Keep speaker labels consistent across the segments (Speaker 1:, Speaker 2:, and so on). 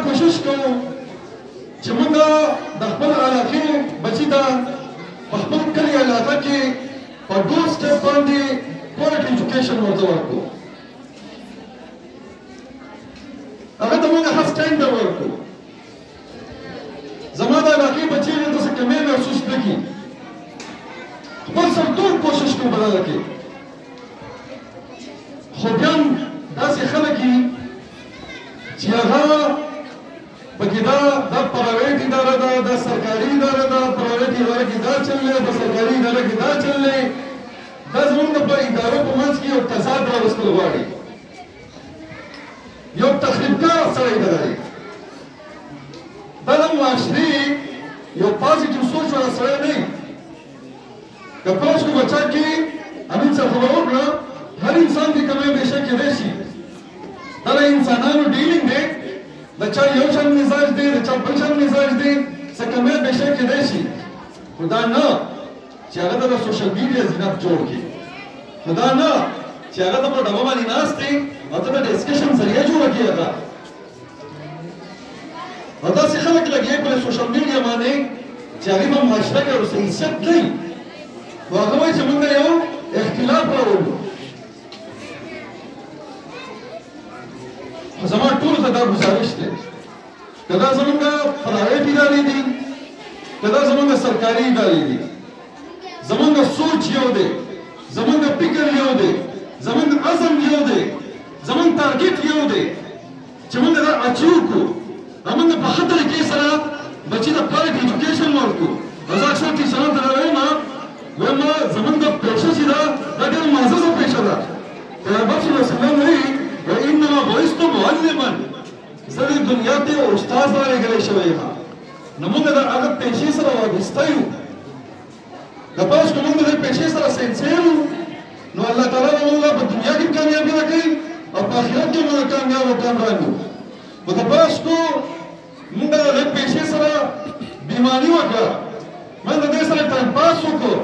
Speaker 1: کوشش کوو چې موږ د خپل علاقې بچي ته په خپل کلي علاقه کې په ډور سټیپ باندې کوالټي ایجوکیشن ورته ورکړو. هغه ته موږ ښه سټینډرډ ورکړو. زما د علاقې بچي داسې کمی محسوس نه کړي. خپل سرتور کوشش کوو په دغه کې. خو بیا هم داسې خلک دي چې هغه پکې دا پرایویټ اداره ده، دا سرکاري اداره ده، پرایویټ اداره کې دا چل دی، په سرکاري اداره کې دا چل دی. دا زموږ د ادارو په منځ کې یو تضاد راوستل غواړي. یو تخریبکار سړی دی. دا د معاشرې یو پازیټیو سوچ والا سړی نه وي. که پوه شو بچه کې امین صاحب خبره وکړه، هر انسان کې کمی بیشه کېدی شي. دا د انسانانو ډیلینګ دی. د چا یو شان مزاج دی، د چا بل شان مزاج دی، څه کمی بیشه کېدی شي. خو دا نه چې هغه ته د سوشل میډیا زینت جوړ کړي. خو دا نه چې هغه ته په ډبه باندې ناست دی او ته د ډسکشن ذریعه جوړه کړي هغه. او داسې خلک لګیا په سوشل میډیا باندې چې هغې به معاشره کې ورسره حیثیت نه وي. نو هغه وایي چې موږ یو اختلاف راوړو. خو زما ټولو ته دا ګزارش دی، که دا زموږ پرایویټ ادارې دي، که دا زموږ سرکاري ادارې دي، زموږ سوچ یو دی، زموږ فکر یو دی، زموږ عزم یو دی، زموږ ټارګټ یو دی چې موږ دا اچیو کړو. موږ په ښه طریقې سره بچي ته کوالټي ایجوکیشن ورکړو. زه اکثر ټیچرانو ته وایم زموږ د پیشه چې ده دا ډېره معززه پیشه ده. پیغمبر صلی الله علیه وسلم وایي وانما بعثت معلما، زه دې دنیا ته استاد رالېږلی شوی یم. نو موږ د هغه پیشې سره وابسته یو. د پوس که موږ د دې پیشې سره سینسیر یو نو الله تعالی به موږ په دنیا کې کامیابي راکوي او په آخرت کې موږ کامیاب او کامران یو. خو د پوس که موږ د دې پیشې سره بیماري وکړه، موږ د دې سره ټایم پاس وکړو،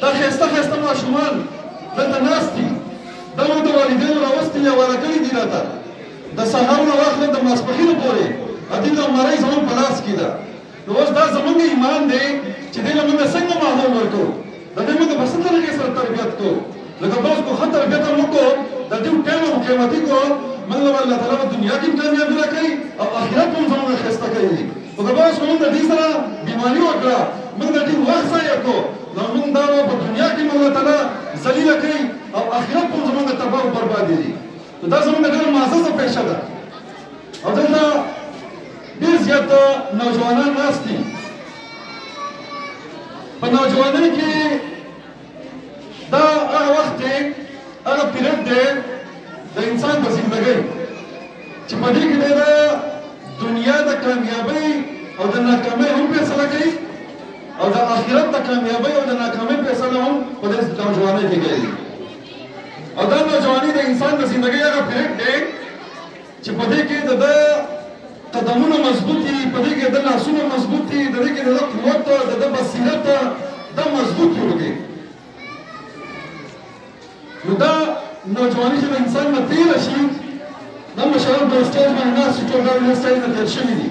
Speaker 1: دا ښایسته ښایسته ماشومان دلته ناست دي، دا موږ د والدینو راوستي یا واره کړي دي راته. د سهار نه واخله د ماسپښینه پورې ادې د مرۍ زموږ په لاس کې ده. نو اوس دا زموږ ایمان دی چې دې له موږ څنګه ماحول ورکړو، د دې موږ په څه طریقې سره تربیت کړو. لکه بعض کو ښه تربیت هم وکړو، د دې ټایم هم قیمتي کړو، موږ به الله تعالی په دنیا کې کامیابي راکوي او آخرت هم زموږ ښایسته کوي. خو که بعض کو موږ د دې سره بیماري وکړه، موږ د دې وخت ضایع کړو، نو موږ دا په دنیا کې الله تعالی ذلیله کوي او آخرت هم زموږ تباه او بربادي دي. نو دا زموږ ډېره معززه پیشه ده. او دلته ډېر زیات نوجوانان ناست دي. په نوجوانۍ کې دا هغه وخت دی، هغه پیریډ دی د انسان په زندګۍ چې په دې کې دی د دنیا د کامیابۍ او د ناکامۍ هم فیصله کوي او د آخرت د کامیابۍ او د ناکامۍ فیصله هم په دې نوجوانۍ کې کوي. او دا نوجواني د انسان د زندګۍ هغه پیریډ دی چې په دې کې د قدمونه مضبوط دي، په دې کې د لاسونه مضبوط دي، د دې کې د قوت د بصیرت دا مضبوط جوړ. نو دا نوجواني چې د انسان نه تېره شي، دا مشران په سټیج باندې ناست چې ټول ډول سټیج نه تېر شوي دي.